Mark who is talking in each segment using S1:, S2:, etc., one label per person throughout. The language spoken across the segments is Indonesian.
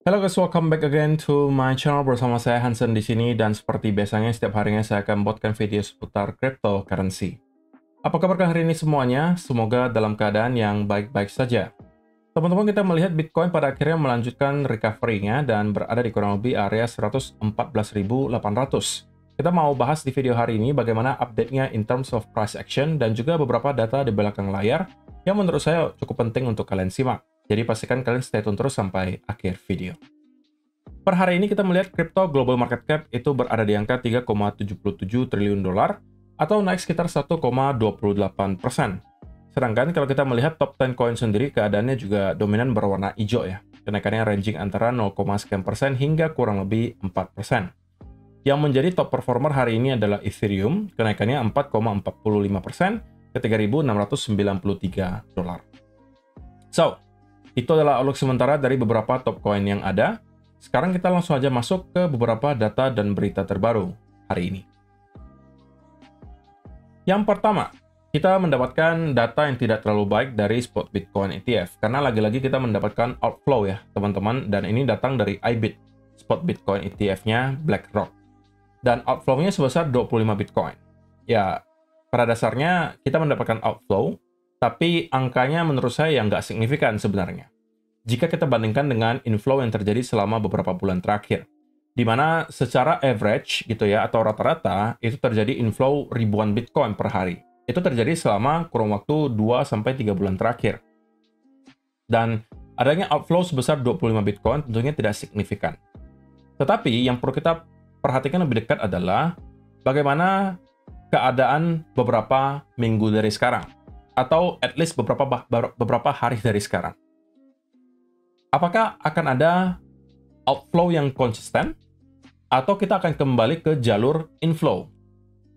S1: Hello guys, welcome back again to my channel bersama saya Hansen di sini dan seperti biasanya setiap harinya saya akan membuatkan video seputar cryptocurrency. Apa kabar hari ini semuanya? Semoga dalam keadaan yang baik-baik saja. Teman-teman, kita melihat Bitcoin pada akhirnya melanjutkan recovery-nya dan berada di kurang lebih area 114.800. Kita mau bahas di video hari ini bagaimana update-nya in terms of price action dan juga beberapa data di belakang layar yang menurut saya cukup penting untuk kalian simak. Jadi pastikan kalian stay tune terus sampai akhir video. Per hari ini kita melihat crypto global market cap itu berada di angka 3,77 triliun dolar atau naik sekitar 1,28%. Sedangkan kalau kita melihat top 10 coin sendiri keadaannya juga dominan berwarna hijau ya. Kenaikannya ranging antara 0, sekian persen hingga kurang lebih 4%. Yang menjadi top performer hari ini adalah Ethereum, kenaikannya 4,45% ke 3.693 dolar. So, itu adalah outlook sementara dari beberapa top coin yang ada. Sekarang kita langsung aja masuk ke beberapa data dan berita terbaru hari ini. Yang pertama, kita mendapatkan data yang tidak terlalu baik dari spot Bitcoin ETF. Karena lagi-lagi kita mendapatkan outflow ya, teman-teman. Dan ini datang dari IBIT, spot Bitcoin ETF-nya BlackRock. Dan outflow-nya sebesar 25 Bitcoin. Ya, pada dasarnya kita mendapatkan outflow, tapi angkanya menurut saya nggak signifikan sebenarnya. Jika kita bandingkan dengan inflow yang terjadi selama beberapa bulan terakhir. Di mana secara average gitu ya, atau rata-rata, itu terjadi inflow ribuan Bitcoin per hari. Itu terjadi selama kurun waktu 2-3 bulan terakhir. Dan adanya outflow sebesar 25 Bitcoin tentunya tidak signifikan. Tetapi yang perlu kita perhatikan lebih dekat adalah bagaimana keadaan beberapa minggu dari sekarang. Atau at least beberapa hari dari sekarang. Apakah akan ada outflow yang konsisten? Atau kita akan kembali ke jalur inflow?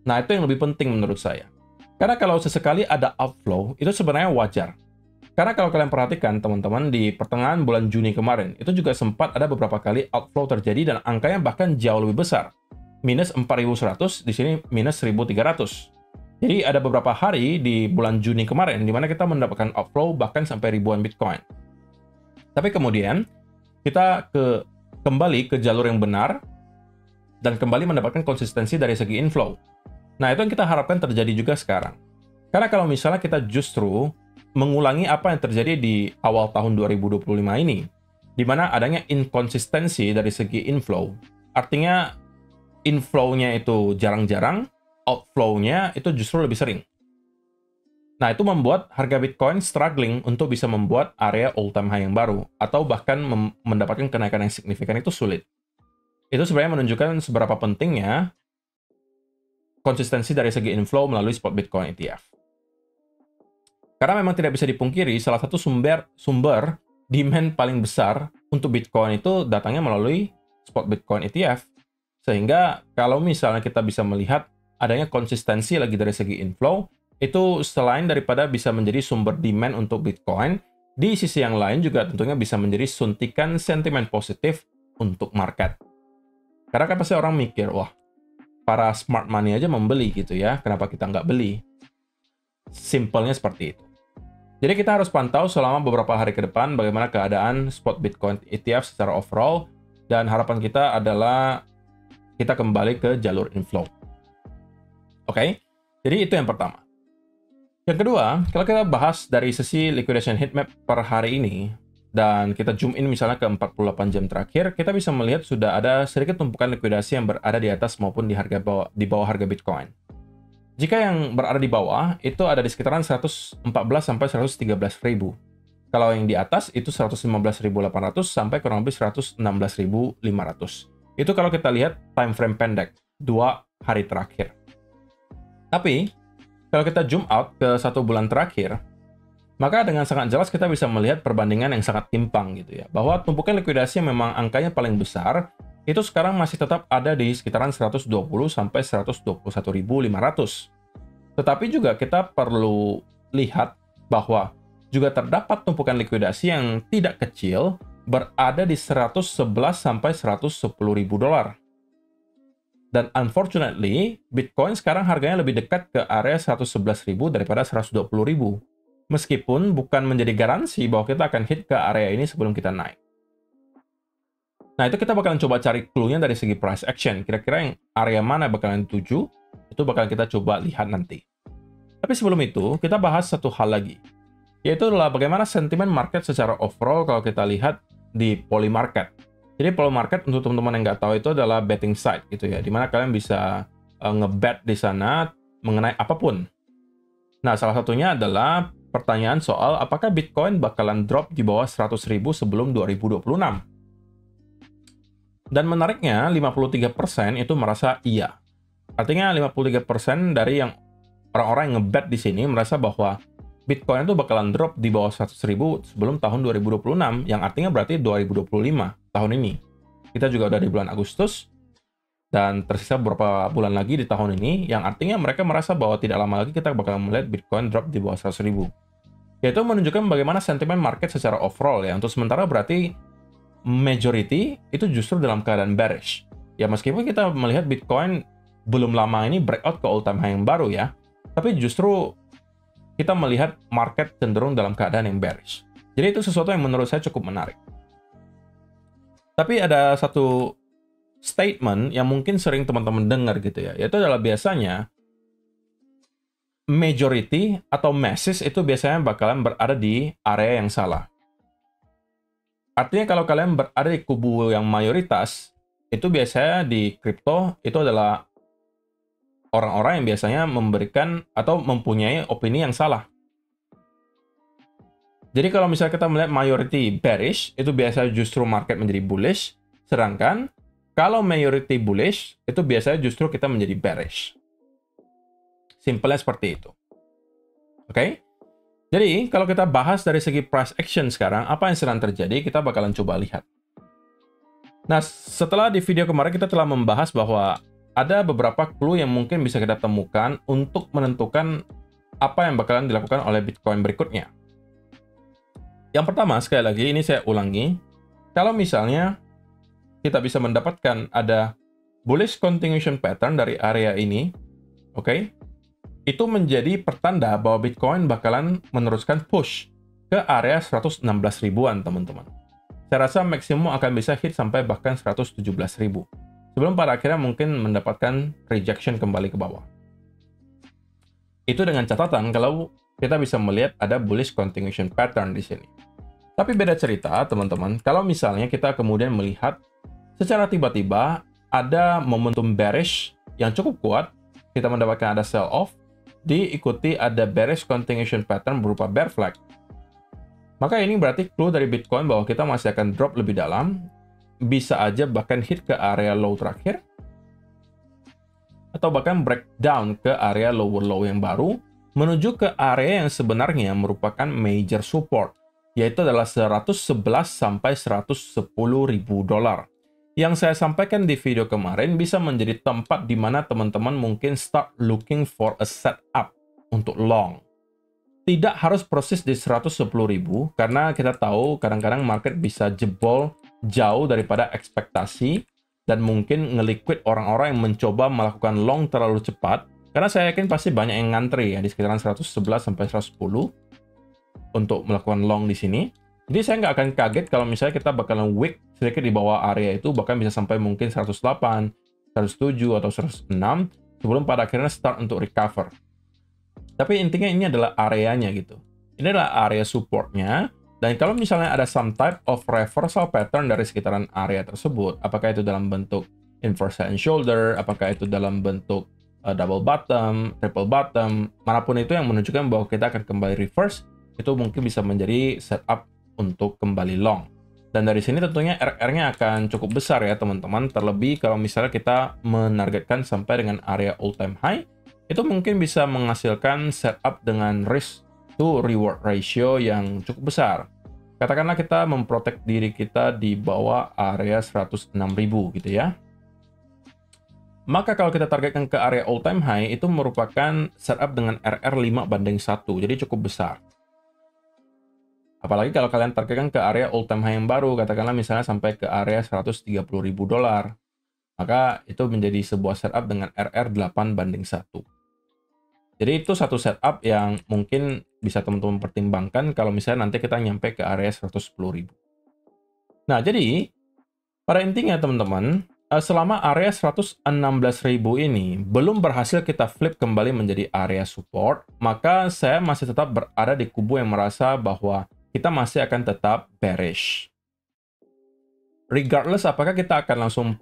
S1: Nah, itu yang lebih penting menurut saya. Karena kalau sesekali ada outflow, itu sebenarnya wajar. Karena kalau kalian perhatikan, teman-teman, di pertengahan bulan Juni kemarin, itu juga sempat ada beberapa kali outflow terjadi dan angkanya bahkan jauh lebih besar. Minus 4.100, di sini minus 1.300. Jadi ada beberapa hari di bulan Juni kemarin di mana kita mendapatkan outflow bahkan sampai ribuan Bitcoin. Tapi kemudian kita kembali ke jalur yang benar dan kembali mendapatkan konsistensi dari segi inflow. Nah, itu yang kita harapkan terjadi juga sekarang. Karena kalau misalnya kita justru mengulangi apa yang terjadi di awal tahun 2025 ini, di mana adanya inkonsistensi dari segi inflow, artinya inflow-nya itu jarang-jarang, outflow-nya itu justru lebih sering. Nah, itu membuat harga Bitcoin struggling untuk bisa membuat area all-time high yang baru, atau bahkan mendapatkan kenaikan yang signifikan itu sulit. Itu sebenarnya menunjukkan seberapa pentingnya konsistensi dari segi inflow melalui spot Bitcoin ETF. Karena memang tidak bisa dipungkiri, salah satu sumber demand paling besar untuk Bitcoin itu datangnya melalui spot Bitcoin ETF. Sehingga kalau misalnya kita bisa melihat adanya konsistensi lagi dari segi inflow, itu selain daripada bisa menjadi sumber demand untuk Bitcoin, di sisi yang lain juga tentunya bisa menjadi suntikan sentimen positif untuk market. Karena kan pasti orang mikir, wah, para smart money aja membeli gitu ya, kenapa kita nggak beli? Simpelnya seperti itu. Jadi kita harus pantau selama beberapa hari ke depan bagaimana keadaan spot Bitcoin ETF secara overall, dan harapan kita adalah kita kembali ke jalur inflow. Oke, jadi itu yang pertama. Yang kedua, kalau kita bahas dari sisi liquidation heatmap per hari ini, dan kita zoom in misalnya ke 48 jam terakhir, kita bisa melihat sudah ada sedikit tumpukan likuidasi yang berada di atas maupun di bawah harga Bitcoin. Jika yang berada di bawah, itu ada di sekitaran 114 sampai 113 ribu. Kalau yang di atas, itu 115.800 sampai kurang lebih 116.500. Itu kalau kita lihat time frame pendek, 2 hari terakhir. Tapi, kalau kita zoom out ke 1 bulan terakhir, maka dengan sangat jelas kita bisa melihat perbandingan yang sangat timpang gitu ya. Bahwa tumpukan likuidasi yang memang angkanya paling besar, itu sekarang masih tetap ada di sekitaran 120 sampai 121.500. Tetapi juga kita perlu lihat bahwa juga terdapat tumpukan likuidasi yang tidak kecil berada di 111 sampai 110.000 dolar. Dan unfortunately, Bitcoin sekarang harganya lebih dekat ke area 111.000 daripada 120.000. Meskipun bukan menjadi garansi bahwa kita akan hit ke area ini sebelum kita naik. Nah, itu kita bakalan coba cari clue-nya dari segi price action. Kira-kira yang area mana bakalan dituju, itu bakalan kita coba lihat nanti. Tapi sebelum itu, kita bahas satu hal lagi. Yaitu adalah bagaimana sentimen market secara overall kalau kita lihat di Polymarket. Jadi Polymarket untuk teman-teman yang nggak tahu itu adalah betting site gitu ya, dimana kalian bisa ngebet di sana mengenai apapun. Nah, salah satunya adalah pertanyaan soal apakah Bitcoin bakalan drop di bawah 100.000 sebelum 2026. Dan menariknya, 53% itu merasa iya. Artinya 53% dari yang orang-orang yang ngebet di sini merasa bahwa Bitcoin itu bakalan drop di bawah 100.000 sebelum tahun 2026, yang artinya berarti 2025 tahun ini. Kita juga udah di bulan Agustus, dan tersisa beberapa bulan lagi di tahun ini, yang artinya mereka merasa bahwa tidak lama lagi kita bakalan melihat Bitcoin drop di bawah 100.000. Yaitu menunjukkan bagaimana sentimen market secara overall ya. Untuk sementara berarti majority itu justru dalam keadaan bearish. Ya meskipun kita melihat Bitcoin belum lama ini breakout ke all time high yang baru ya, tapi justru kita melihat market cenderung dalam keadaan yang bearish. Jadi itu sesuatu yang menurut saya cukup menarik. Tapi ada satu statement yang mungkin sering teman-teman dengar gitu ya, yaitu adalah biasanya majority atau masses itu biasanya bakalan berada di area yang salah. Artinya kalau kalian berada di kubu yang mayoritas, itu biasanya di kripto itu adalah orang-orang yang biasanya memberikan atau mempunyai opini yang salah. Jadi kalau misalnya kita melihat majority bearish, itu biasanya justru market menjadi bullish, sedangkan kalau majority bullish, itu biasanya justru kita menjadi bearish. Simpelnya seperti itu. Oke? Jadi, kalau kita bahas dari segi price action sekarang, apa yang sedang terjadi, kita bakalan coba lihat. Nah, setelah di video kemarin kita telah membahas bahwa ada beberapa clue yang mungkin bisa kita temukan untuk menentukan apa yang bakalan dilakukan oleh Bitcoin berikutnya. Yang pertama, sekali lagi, ini saya ulangi. Kalau misalnya kita bisa mendapatkan ada bullish continuation pattern dari area ini, oke? Itu menjadi pertanda bahwa Bitcoin bakalan meneruskan push ke area 116 ribuan, teman-teman. Saya rasa maksimum akan bisa hit sampai bahkan 117 ribu. Sebelum pada akhirnya mungkin mendapatkan rejection kembali ke bawah. Itu dengan catatan kalau kita bisa melihat ada bullish continuation pattern di sini. Tapi beda cerita, teman-teman, kalau misalnya kita kemudian melihat secara tiba-tiba ada momentum bearish yang cukup kuat, kita mendapatkan ada sell off, diikuti ada bearish continuation pattern berupa bear flag. Maka ini berarti clue dari Bitcoin bahwa kita masih akan drop lebih dalam, bisa aja bahkan hit ke area low terakhir, atau bahkan breakdown ke area lower low yang baru, menuju ke area yang sebenarnya merupakan major support, yaitu adalah 111 sampai 110 ribu dolar. Yang saya sampaikan di video kemarin bisa menjadi tempat di mana teman-teman mungkin start looking for a setup untuk long. Tidak harus proses di 110.000 karena kita tahu kadang-kadang market bisa jebol jauh daripada ekspektasi dan mungkin ngeliquid orang-orang yang mencoba melakukan long terlalu cepat. Karena saya yakin pasti banyak yang ngantri ya di sekitaran 111 sampai 110 untuk melakukan long di sini. Jadi saya nggak akan kaget kalau misalnya kita bakalan wick sedikit di bawah area itu, bahkan bisa sampai mungkin 108, 107, atau 106, sebelum pada akhirnya start untuk recover. Tapi intinya ini adalah areanya gitu. Ini adalah area supportnya, dan kalau misalnya ada some type of reversal pattern dari sekitaran area tersebut, apakah itu dalam bentuk inverse head and shoulder, apakah itu dalam bentuk double bottom, triple bottom, manapun itu yang menunjukkan bahwa kita akan kembali reverse, itu mungkin bisa menjadi setup untuk kembali long. Dan dari sini tentunya RR-nya akan cukup besar ya teman-teman, terlebih kalau misalnya kita menargetkan sampai dengan area all time high, itu mungkin bisa menghasilkan setup dengan risk to reward ratio yang cukup besar. Katakanlah kita memprotek diri kita di bawah area 106.000 gitu ya. Maka kalau kita targetkan ke area all time high, itu merupakan setup dengan RR 5:1, jadi cukup besar. Apalagi kalau kalian targetkan ke area all time high yang baru, katakanlah misalnya sampai ke area 130.000 dolar, maka itu menjadi sebuah setup dengan RR 8:1. Jadi itu satu setup yang mungkin bisa teman-teman pertimbangkan kalau misalnya nanti kita nyampe ke area 110.000. Nah, jadi Pada intinya teman-teman, selama area 116.000 ini belum berhasil kita flip kembali menjadi area support, maka saya masih tetap berada di kubu yang merasa bahwa kita masih akan tetap bearish. Regardless apakah kita akan langsung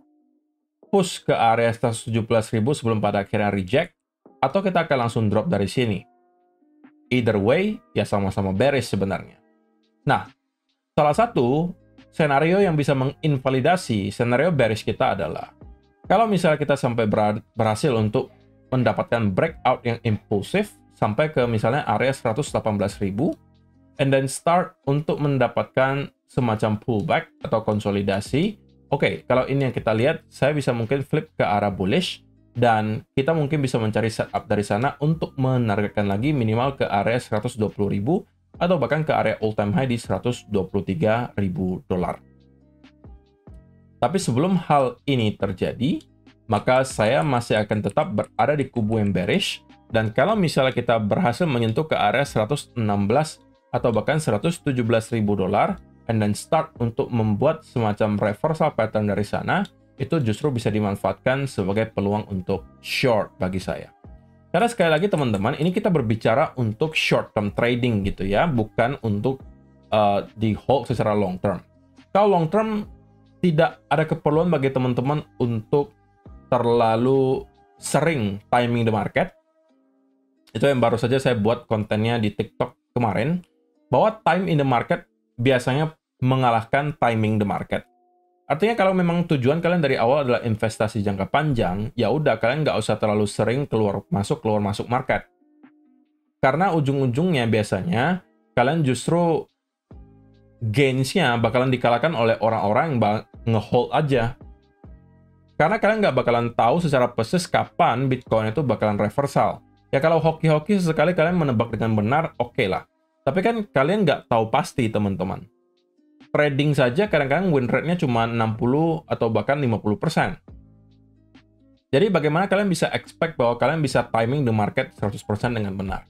S1: push ke area 117.000 sebelum pada akhirnya reject, atau kita akan langsung drop dari sini. Either way, ya sama-sama bearish sebenarnya. Nah, salah satu senario yang bisa menginvalidasi senario bearish kita adalah kalau misalnya kita sampai berhasil untuk mendapatkan breakout yang impulsif sampai ke misalnya area 118.000 and then start untuk mendapatkan semacam pullback atau konsolidasi. Oke, kalau ini yang kita lihat, saya bisa mungkin flip ke arah bullish dan kita mungkin bisa mencari setup dari sana untuk menargetkan lagi minimal ke area 120.000 atau bahkan ke area all time high di 123.000 dolar. Tapi sebelum hal ini terjadi, maka saya masih akan tetap berada di kubu yang bearish, dan kalau misalnya kita berhasil menyentuh ke area 116 atau bahkan 117.000 dolar, and then start untuk membuat semacam reversal pattern dari sana, itu justru bisa dimanfaatkan sebagai peluang untuk short bagi saya. Karena sekali lagi teman-teman, ini kita berbicara untuk short term trading gitu ya, bukan untuk di hold secara long term. Kalau long term, tidak ada keperluan bagi teman-teman untuk terlalu sering timing the market. Itu yang baru saja saya buat kontennya di TikTok kemarin, bahwa time in the market biasanya mengalahkan timing the market. Artinya kalau memang tujuan kalian dari awal adalah investasi jangka panjang, ya udah kalian nggak usah terlalu sering keluar masuk market. Karena ujung-ujungnya biasanya kalian justru gains-nya bakalan dikalahkan oleh orang-orang yang nge-hold aja. Karena kalian nggak bakalan tahu secara persis kapan Bitcoin itu bakalan reversal. Ya kalau hoki-hoki sesekali kalian menebak dengan benar, oke lah. Tapi kan kalian nggak tahu pasti teman-teman. Trading saja kadang-kadang win rate-nya cuma 60 atau bahkan 50%. Jadi bagaimana kalian bisa expect bahwa kalian bisa timing the market 100% dengan benar.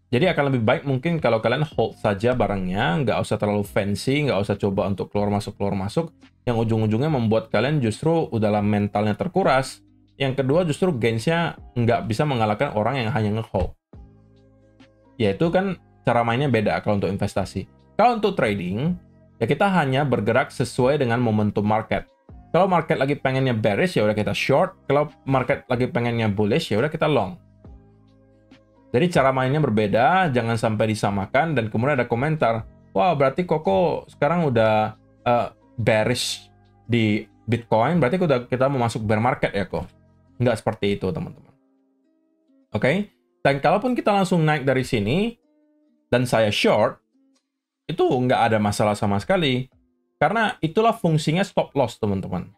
S1: Jadi akan lebih baik mungkin kalau kalian hold saja barangnya, nggak usah terlalu fancy, nggak usah coba untuk keluar masuk, yang ujung-ujungnya membuat kalian justru udahlah mentalnya terkuras. Yang kedua justru gains-nya nggak bisa mengalahkan orang yang hanya nge-hold. Yaitu kan cara mainnya beda kalau untuk investasi. Kalau untuk trading, ya kita hanya bergerak sesuai dengan momentum market. Kalau market lagi pengennya bearish, ya udah kita short. Kalau market lagi pengennya bullish, ya udah kita long. Jadi cara mainnya berbeda, jangan sampai disamakan. Dan kemudian ada komentar, wah berarti Koko sekarang udah bearish di Bitcoin, berarti kita mau masuk bear market ya kok? Nggak seperti itu teman-teman. Oke? Dan kalaupun kita langsung naik dari sini, dan saya short, itu nggak ada masalah sama sekali. Karena itulah fungsinya stop loss, teman-teman.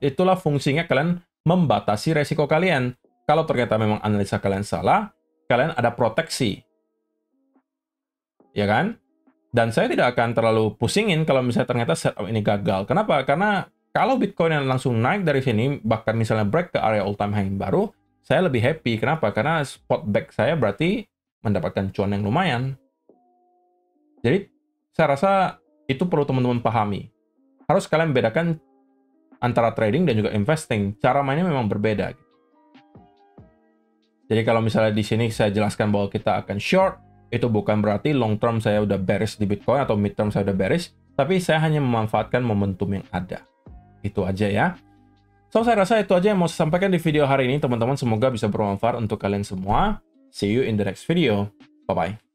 S1: Itulah fungsinya kalian membatasi resiko kalian. Kalau ternyata memang analisa kalian salah, kalian ada proteksi. Ya kan? Dan saya tidak akan terlalu pusingin kalau misalnya ternyata setup ini gagal. Kenapa? Karena kalau Bitcoin yang langsung naik dari sini, bahkan misalnya break ke area all-time high yang baru, saya lebih happy. Kenapa? Karena spot back saya berarti mendapatkan cuan yang lumayan. Jadi, saya rasa itu perlu teman-teman pahami. Harus kalian bedakan antara trading dan juga investing. Cara mainnya memang berbeda. Jadi kalau misalnya di sini saya jelaskan bahwa kita akan short, itu bukan berarti long term saya udah bearish di Bitcoin atau mid term saya udah bearish, tapi saya hanya memanfaatkan momentum yang ada. Itu aja ya. So, saya rasa itu aja yang mau saya sampaikan di video hari ini, teman-teman. Semoga bisa bermanfaat untuk kalian semua. See you in the next video. Bye-bye.